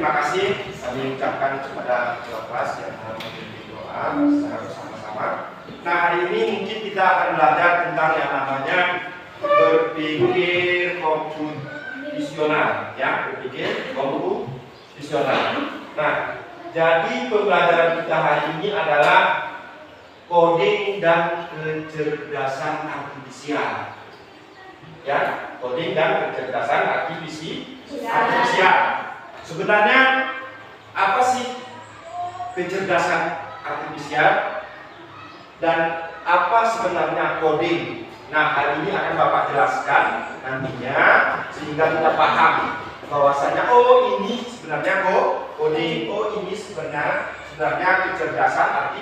terima kasih kami ucapkan kepada kelas yang memimpin doa secara bersama-sama. Nah, hari ini mungkin kita akan belajar tentang yang namanya berpikir komputasional, ya, berpikir komputasional. Nah, jadi pembelajaran kita hari ini adalah coding dan kecerdasan artifisial. Ya, coding dan kecerdasan artifisial. Sebenarnya apa sih kecerdasan artifisial dan apa sebenarnya coding? Nah, hari ini akan Bapak jelaskan nantinya sehingga kita paham bahwasanya oh ini sebenarnya coding, oh ini sebenarnya kecerdasan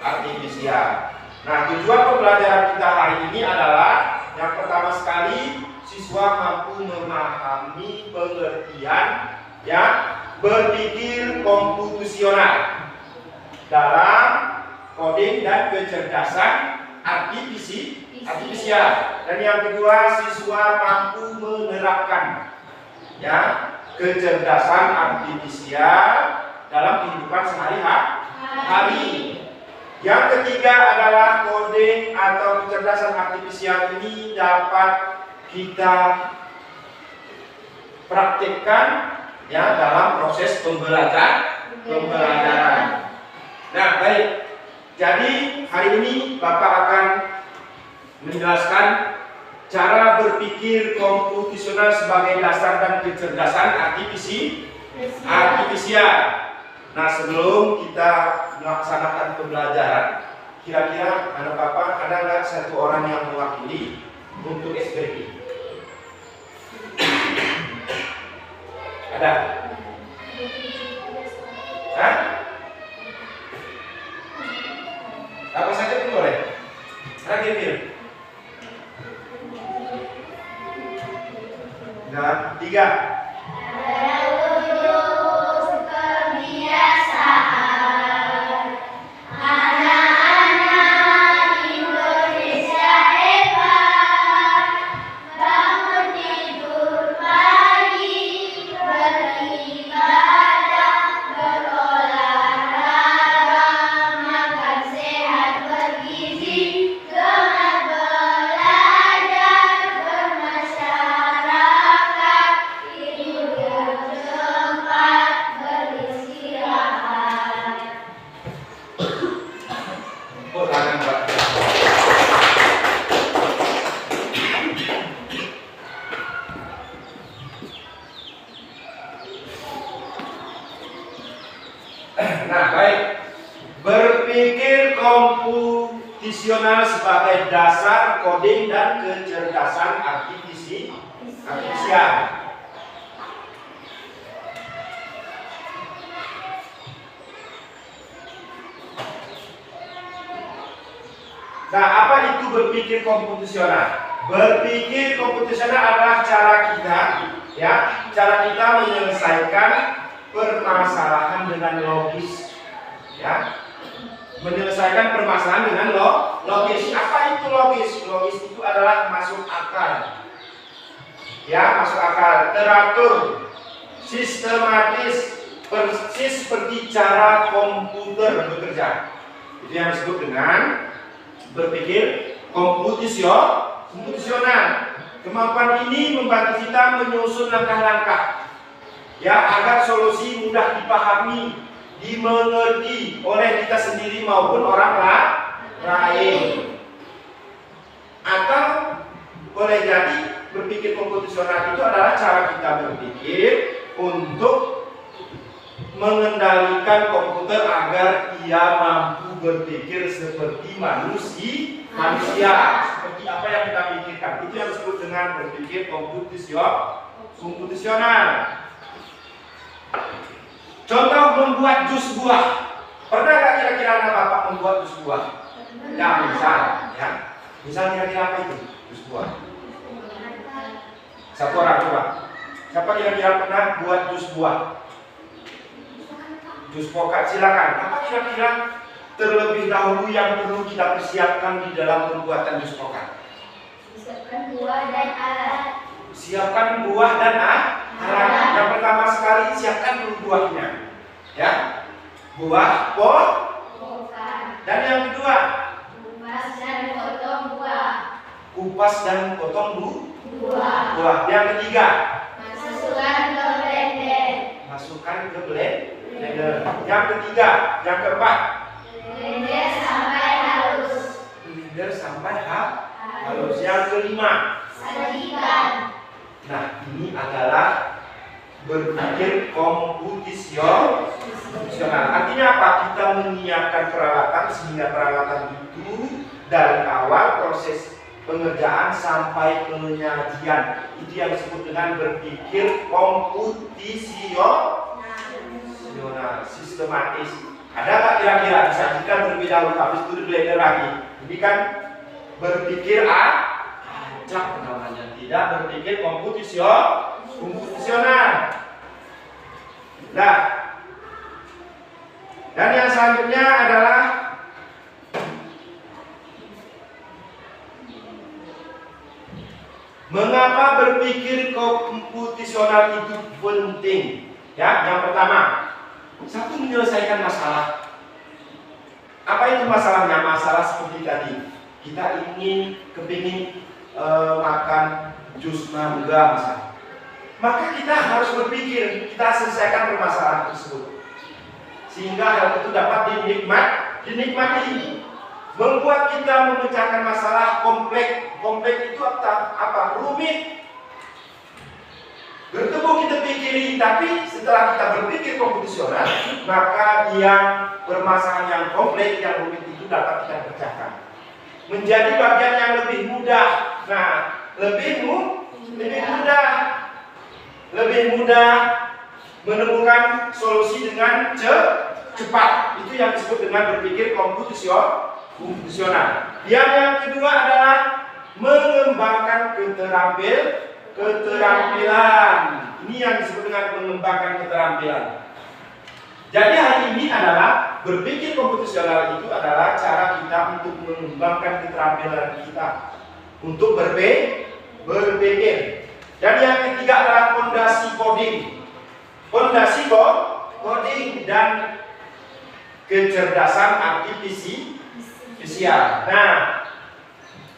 artifisial. Nah, tujuan pembelajaran kita hari ini adalah yang pertama sekali siswa mampu memahami pengertian ya berpikir komputasional dalam coding dan kecerdasan artifisial. Dan yang kedua siswa mampu menerapkan ya kecerdasan artifisial dalam kehidupan sehari-hari. Yang ketiga adalah coding atau kecerdasan artifisial ini dapat kita praktikkan ya dalam proses pembelajaran. Nah, baik. Jadi hari ini Bapak akan menjelaskan cara berpikir komputasional sebagai dasar dan kecerdasan artifisial. Nah, sebelum kita melaksanakan pembelajaran, kira-kira anak Bapak ada nggak satu orang yang mewakili untuk SBP? Ada? Hah? Apa saja pun boleh? Terakhir. Nah, 3. Nah, baik. Berpikir komputasional sebagai dasar coding dan kecerdasan artifisial. Nah, apa itu berpikir komputasional? Berpikir komputasional adalah cara kita menyelesaikan permasalahan dengan logis, ya, menyelesaikan permasalahan dengan logis. Apa itu logis? Logis itu adalah masuk akal, ya, masuk akal, teratur, sistematis, persis seperti cara komputer bekerja. Itu yang disebut dengan berpikir komputasional. Kemampuan ini membantu kita menyusun langkah-langkah ya agar solusi mudah dipahami, dimengerti oleh kita sendiri maupun orang lain. Atau boleh jadi berpikir komputasional itu adalah cara kita berpikir untuk mengendalikan komputer agar ia mampu berpikir seperti manusia, seperti apa yang kita pikirkan. Itu yang disebut dengan berpikir komputasional. Contoh membuat jus buah. Pernah nggak kira-kira anak Bapak membuat jus buah? Ya, misal kira-kira apa itu jus buah? Satu orang coba. Siapa kira-kira pernah buat jus buah? Jus pokat, silakan. Apa kira-kira terlebih dahulu yang perlu kita persiapkan di dalam pembuatan jus pokat? Siapkan buah dan alat. Yang pertama sekali sekali siapkan dulu buahnya. Ya. Buah pot. Dan yang kedua, kupas dan potong buah. Kupas dan potong buah. Yang ketiga, Masukkan ke blender. masukkan ke blender. Yang ketiga, yang keempat, Blender sampai halus. blender sampai halus. Yang kelima, Sajikan. nah ini adalah berpikir komputasional. Artinya apa? Kita menyiapkan peralatan sehingga peralatan itu dari awal proses pengerjaan sampai penyajian itu yang disebut dengan berpikir komputasional, sistematis. Ada nggak kira-kira disajikan terlebih dahulu habis itu di blender lagi? Ini kan berpikir acak namanya, tidak berpikir komputasional. Nah, dan yang selanjutnya adalah mengapa berpikir komputasional itu penting? Ya, yang pertama, satu menyelesaikan masalah. Apa itu masalahnya? Masalah seperti tadi, kita kepingin makan jus mangga misalnya. Maka kita harus berpikir, kita selesaikan permasalahan tersebut sehingga hal itu dapat dinikmati. Membuat kita memecahkan masalah kompleks itu apa? Rumit. Bertemu kita pikirin, tapi setelah kita berpikir komputasional, maka yang permasalahan yang kompleks, yang rumit itu dapat kita pecahkan menjadi bagian yang lebih mudah. Nah, lebih mudah menemukan solusi dengan cepat. Itu yang disebut dengan berpikir komputasional. Yang kedua adalah mengembangkan keterampilan. Ini yang disebut dengan mengembangkan keterampilan. Jadi hari ini adalah berpikir komputasional itu adalah cara kita untuk mengembangkan keterampilan kita untuk berpikir. Dan yang ketiga adalah fondasi coding. Fondasi coding dan kecerdasan artifisial. Nah,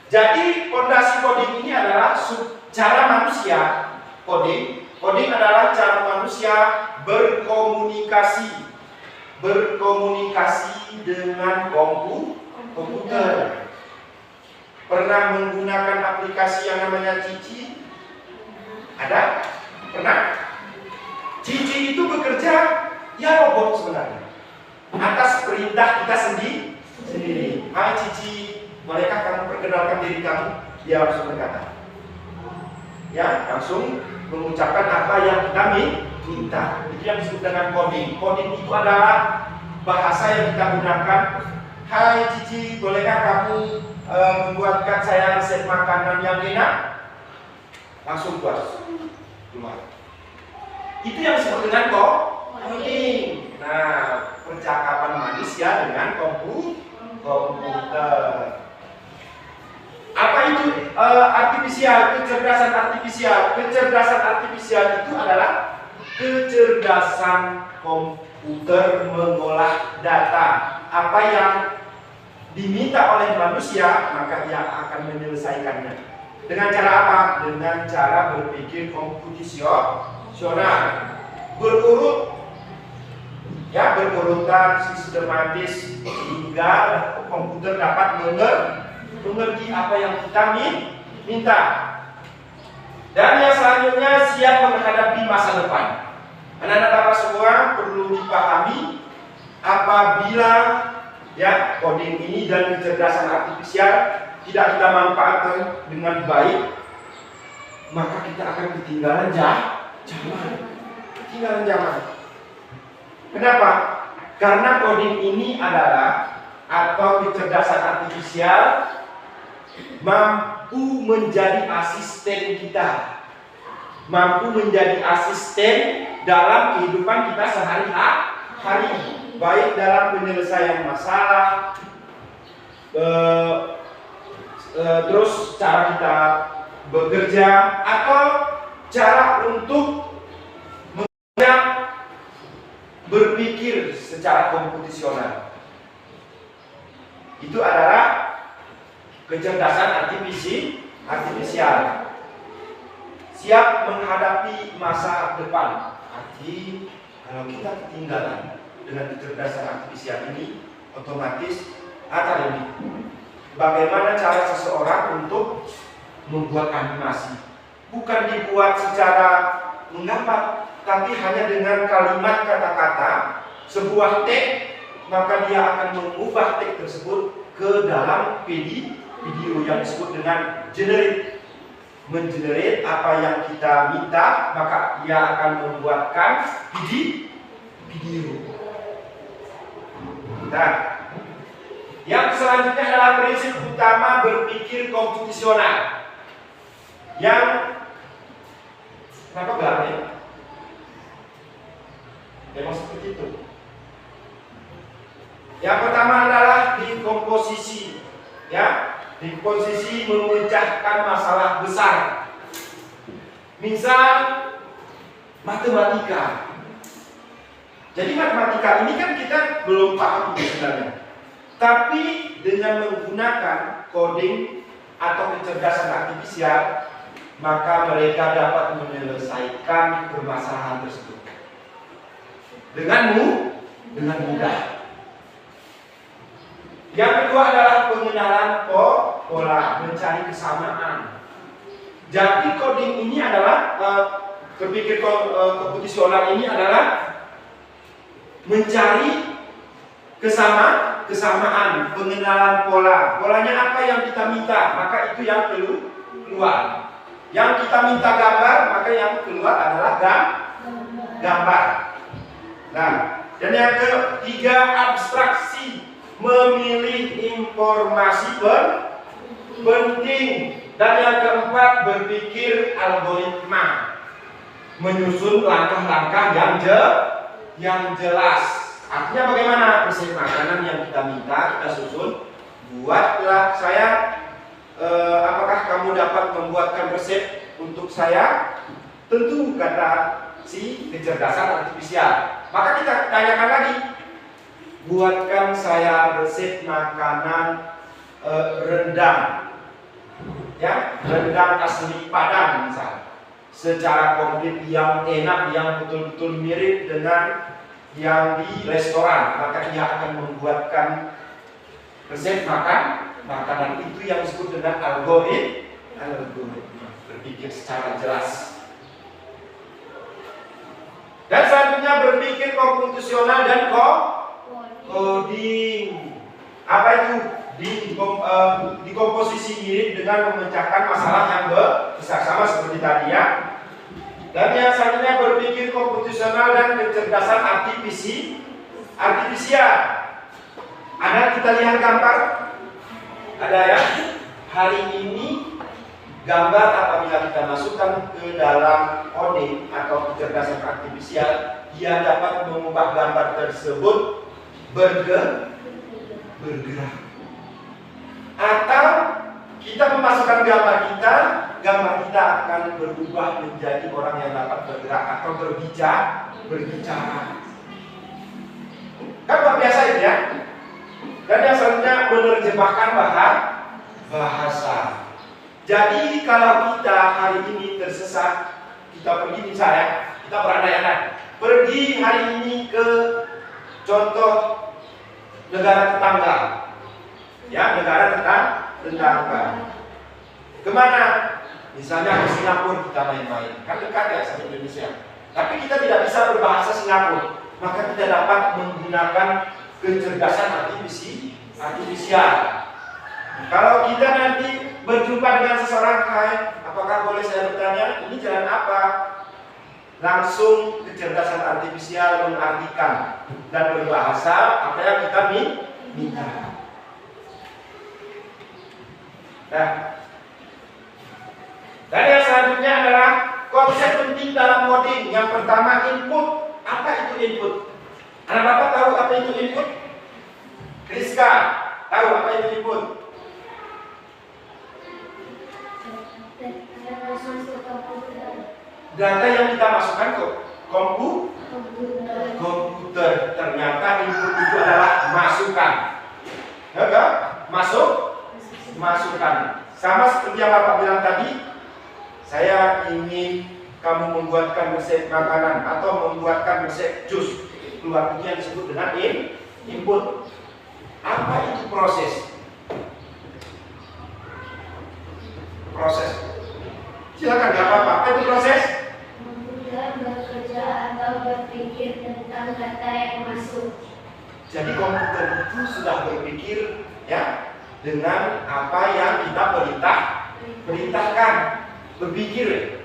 jadi fondasi coding ini adalah cara manusia. Coding adalah cara manusia berkomunikasi dengan komputer. Pernah menggunakan aplikasi yang namanya Cici? Ada? Pernah? Cici itu bekerja ya robot sebenarnya atas perintah kita sendiri. Hai Cici, bolehkah kamu perkenalkan diri kamu? Dia langsung berkata, ya, langsung mengucapkan apa yang kita minta. Itu yang disebut dengan coding. Coding itu adalah bahasa yang kita gunakan. Hai Cici, bolehkah kamu membuatkan saya resep makanan yang enak? Langsung buat keluar. Itu yang disebut dengan coding. Nah, percakapan manusia dengan komputer. Apa itu kecerdasan artifisial? Kecerdasan artifisial itu adalah kecerdasan komputer mengolah data. Apa yang diminta oleh manusia, maka dia akan menyelesaikannya. Dengan cara apa? Dengan cara berpikir komputasional. Berurutan, sistematis, sehingga komputer dapat mengerti apa yang kita minta. Dan yang selanjutnya, siap menghadapi masa depan. Anak-anak Bapak semua perlu dipahami apabila coding ini dan kecerdasan artifisial tidak kita manfaatkan dengan baik, maka kita akan ketinggalan zaman. Kenapa? Karena coding ini adalah atau kecerdasan artifisial mampu menjadi asisten kita, mampu menjadi asisten dalam kehidupan kita sehari-hari, baik dalam penyelesaian masalah, terus cara kita bekerja, atau cara untuk mengingat berpikir secara komputasional. Itu adalah kecerdasan artifisial. Siap menghadapi masa depan. Arti kalau kita ketinggalan dengan kecerdasan artifisial ini, otomatis akan ini. Bagaimana cara seseorang untuk membuat animasi? Bukan dibuat secara menggambar, tapi hanya dengan kalimat kata-kata, sebuah teks, maka dia akan mengubah teks tersebut ke dalam video yang disebut dengan generate. Mengenerate apa yang kita minta, maka dia akan membuatkan video. Nah, yang selanjutnya adalah prinsip utama berpikir komputasional. Yang kenapa gelap ya? Memang seperti itu. Yang pertama adalah dekomposisi, ya. Dekomposisi memecahkan masalah besar. Misal matematika. Jadi matematika ini kan kita belum paham sebenarnya. Tapi dengan menggunakan coding atau kecerdasan artifisial, maka mereka dapat menyelesaikan permasalahan tersebut dengan mudah. Yang kedua adalah pengenalan pola, mencari kesamaan. Jadi coding ini adalah berpikir komputasional ini adalah mencari kesamaan, pengenalan pola. Polanya apa yang kita minta, maka itu yang keluar. Yang kita minta gambar, maka yang keluar adalah gambar. Nah, dan yang ketiga abstraksi, memilih informasi penting. Dan yang keempat berpikir algoritma, menyusun langkah-langkah yang jelas. Artinya bagaimana resep makanan yang kita minta kita susun, buatlah saya. Apakah kamu dapat membuatkan resep untuk saya? Tentu, kata si kecerdasan artifisial. Maka kita tanyakan lagi, buatkan saya resep makanan rendang, ya, rendang asli Padang misalnya, secara komplit yang enak, yang betul-betul mirip dengan yang di restoran. Maka ia akan membuatkan resep makanan itu yang disebut dengan algoritma, berpikir secara jelas. Dan selanjutnya berpikir komputasional dan coding. Apa itu? Dikomposisi mirip dengan memecahkan masalah yang besar, sama seperti tadi ya. Dan yang selanjutnya berpikir komputasional dan kecerdasan artifisial. Ada kita lihat gambar? Ada ya? Hari ini gambar apabila kita masukkan ke dalam coding atau kecerdasan artifisial, dia dapat mengubah gambar tersebut bergerak. Atau kita memasukkan gambar kita akan berubah menjadi orang yang dapat bergerak atau berbicara. Kan luar biasa itu ya. Dan yang selanjutnya menerjemahkan bahasa. Jadi kalau kita hari ini tersesat, kita pergi misalnya, kita berandai-andai, pergi hari ini ke contoh negara tetangga, ya, negara tetangga. Kemana? Misalnya ke Singapura kita main-main, kan dekat ya sama Indonesia. Tapi kita tidak bisa berbahasa Singapura, maka kita dapat menggunakan kecerdasan artifisial. Kalau kita nanti berjumpa dengan seseorang, hai, apakah boleh saya bertanya, ini jalan apa? Langsung kecerdasan artifisial mengartikan dan berbahasa apa yang kita minta. Nah, dan yang selanjutnya adalah konsep penting dalam coding. Yang pertama input. Apa itu input? Anak bapak tahu apa itu input? Rizka tahu apa itu input? Data yang kita masukkan ke komputer. komputer. Ternyata input itu adalah masukan. Ya, masukan. Sama seperti yang Bapak bilang tadi, saya ingin kamu membuatkan resep makanan atau membuatkan resep jus. Keluar itu yang disebut dengan input. Apa itu proses? Silakan, nggak apa-apa. Apa itu proses? Komputer bekerja atau berpikir tentang data yang masuk. Jadi komputer itu sudah berpikir ya dengan apa yang kita perintahkan, berpikir.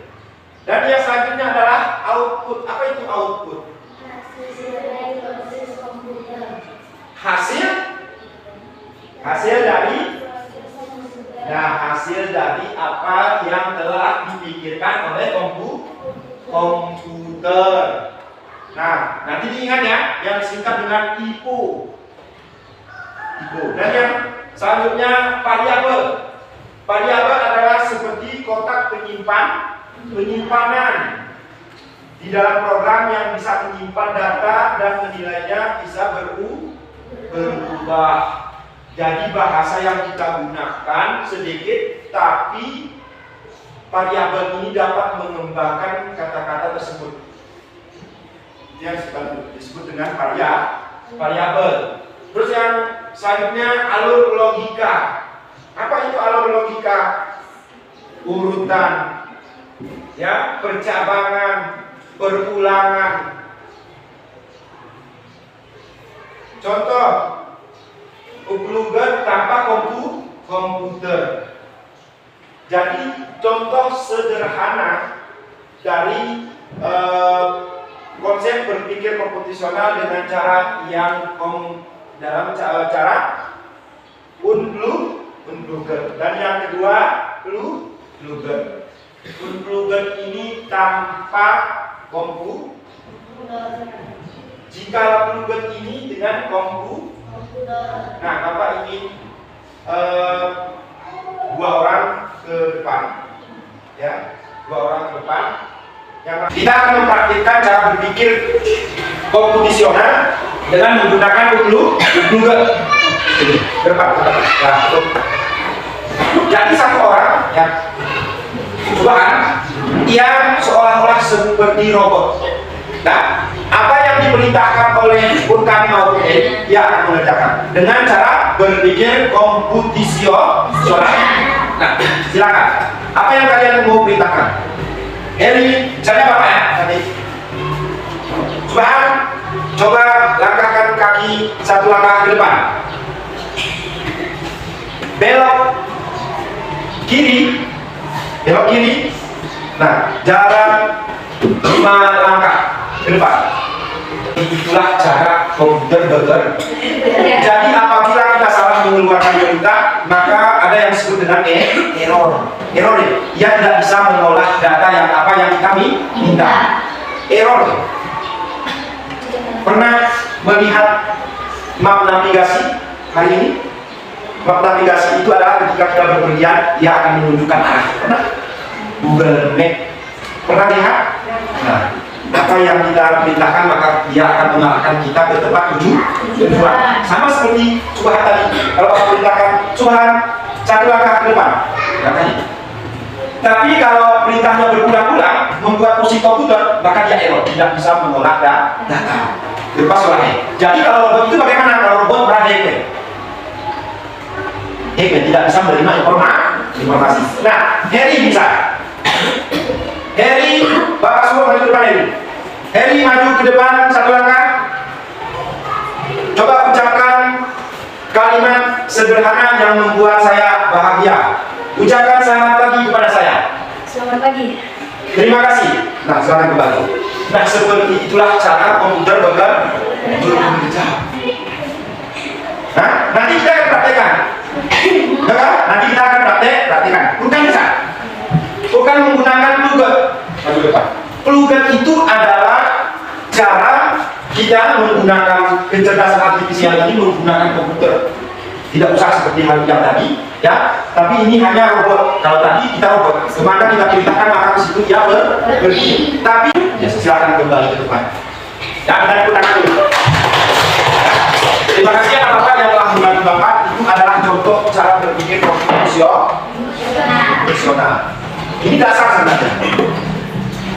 Dan yang selanjutnya adalah output. Apa itu output? Hasil dari proses komputer. Hasil dari apa yang telah dipikirkan oleh komputer. Nah, nanti diingat ya, yang disingkat dengan IPO. Dan yang selanjutnya variabel. Variabel adalah seperti kotak penyimpanan di dalam program yang bisa menyimpan data dan menilainya bisa berubah. Jadi bahasa yang kita gunakan sedikit, tapi variabel ini dapat mengembangkan kata-kata tersebut. Yang disebut dengan variabel. Terus yang selanjutnya alur logika. Apa itu alur logika? Urutan, ya, percabangan, perulangan. Contoh, uploader tanpa komputer. Jadi contoh sederhana dari konsep berpikir komputasional dengan cara yang dalam cara unplugger. Dan yang kedua plugger. Unplugger ini tanpa komputer. Jika plugger ini dengan komputer. Nah, Bapak ingin dua orang ke depan, ya, kita akan mempraktikkan cara berpikir komputasional dengan menggunakan unplugger. Depan. Jadi satu orang, ya, cobaan, dia seolah-olah seperti robot. Nah, apa yang diperintahkan oleh kami maupun dia akan mengerjakan dengan cara berpikir komputasional. Nah, silakan. Apa yang kalian mau perintahkan? Heri, saya Bapak ya tadi. Coba langkahkan kaki satu langkah ke depan. Belok kiri. Nah, jalan 5 langkah ke depan. Itulah cara komputer bekerja. Jadi apabila kita salah mengeluarkan perintah, maka ada yang disebut dengan error. Ia tidak bisa mengolah data yang kami minta. Error. Pernah melihat map navigasi hari ini? Map navigasi itu adalah ketika kita berpergian, dia akan menunjukkan arah. Pernah? Google Map. Pernah lihat? Nah, apa yang kita perintahkan maka dia akan mengarahkan kita ke tempat tujuan. Sama seperti Subhan tadi. Kalau kita perintahkan Subhan satu langkah ke depan, tapi kalau perintahnya berulang-ulang membuat pusing komputer, maka dia error, tidak bisa mengolah data. Lepas oleh. Jadi kalau robot itu bagaimana? Kalau robot berada tidak bisa menerima informasi. Nah, Heri bisa. Heri, Bapak semua maju ke depan Heri. Heri maju ke depan satu langkah. Coba ucapkan kalimat sederhana yang membuat saya bahagia. Ucapkan selamat pagi kepada saya. Selamat pagi. Terima kasih. Nah, silakan kembali. Nah, seperti itulah cara komputer bekerja. Nah, nanti kita akan praktekkan. Nanti kita akan praktekkan. Bukan menggunakan plugger. Maju depan. Plugger itu adalah cara kita menggunakan kecerdasan artifisial ini menggunakan komputer. Tidak usah seperti hal yang tadi, ya. Tapi ini hanya robot. Kalau tadi kita robot, kemana kita perintahkan maka ke situ dia pergi. Tapi ya, silakan kembali ke depan. Ya, kita ikut tangan dulu. Terima kasih anak-anak yang telah membantu Bapak. Itu adalah contoh cara berpikir profesional. Ini dasar sebenarnya.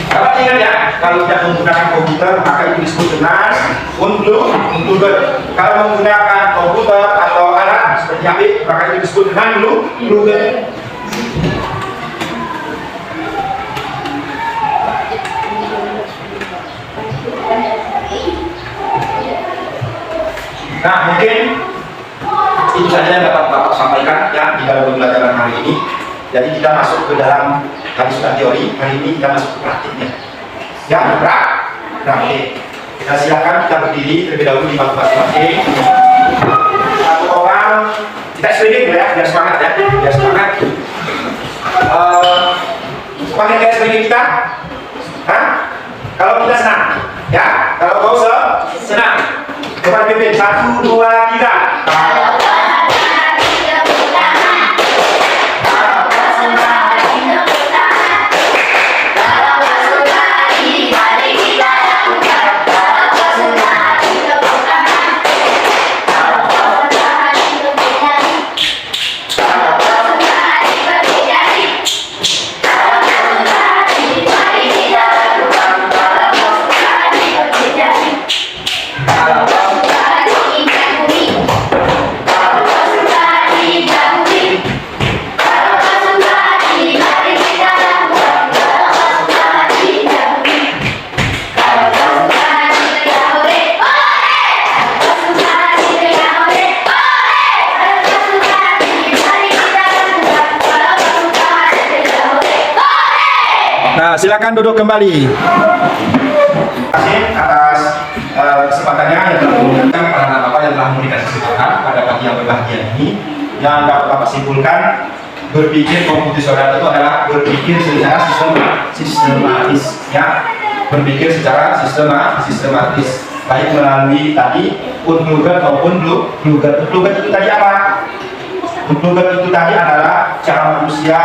Bapak ingat ya, kalau tidak menggunakan komputer maka itu disebut dengan unblocker. Kalau menggunakan komputer atau alat seperti HP maka itu disebut dengan unblocker. Nah, mungkin itu saja yang dapat Bapak sampaikan ya di dalam pembelajaran hari ini. Jadi kita masuk ke dalam, tadi sudah teori, hari ini kita masuk ke praktiknya. Ya, praktik. Kita silakan kita berdiri terlebih dahulu di bangku masing-masing. Satu orang, kita SPG ya, biar semangat ya, biar semangat. Pakai gaya SPG kita? Hah? Kalau kita senang, ya. Kalau kau senang. Coba pimpin, 1, 2, 3. Nah, silakan duduk kembali. Terima kasih atas kesempatannya yang telah diberikan kepada Bapak yang telah memberikan kesempatan pada pagi yang berbahagia ini. Yang dapat Bapak simpulkan, berpikir komputasional itu adalah berpikir secara sistematis, ya. Berpikir secara sistematis, baik melalui tadi unblocker maupun blueger. Blueger itu tadi apa? Blueger itu tadi adalah cara manusia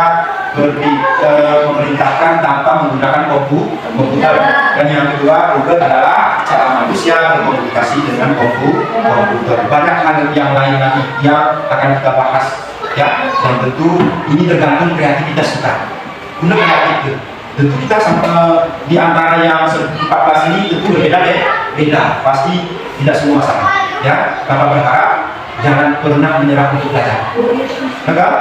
memerintahkan tanpa menggunakan komputer. Dan yang kedua, blueger adalah cara manusia berkomunikasi dengan komputer. Banyak hal yang lain lagi yang akan kita bahas, ya. Dan tentu ini tergantung kreativitas kita. Benar kreatif. Tentu kita di antara yang 14 ini tentu berbeda deh. Beda, pasti tidak semua sama. Ya, Bapak berharap jangan pernah menyerah untuk belajar. Enggak?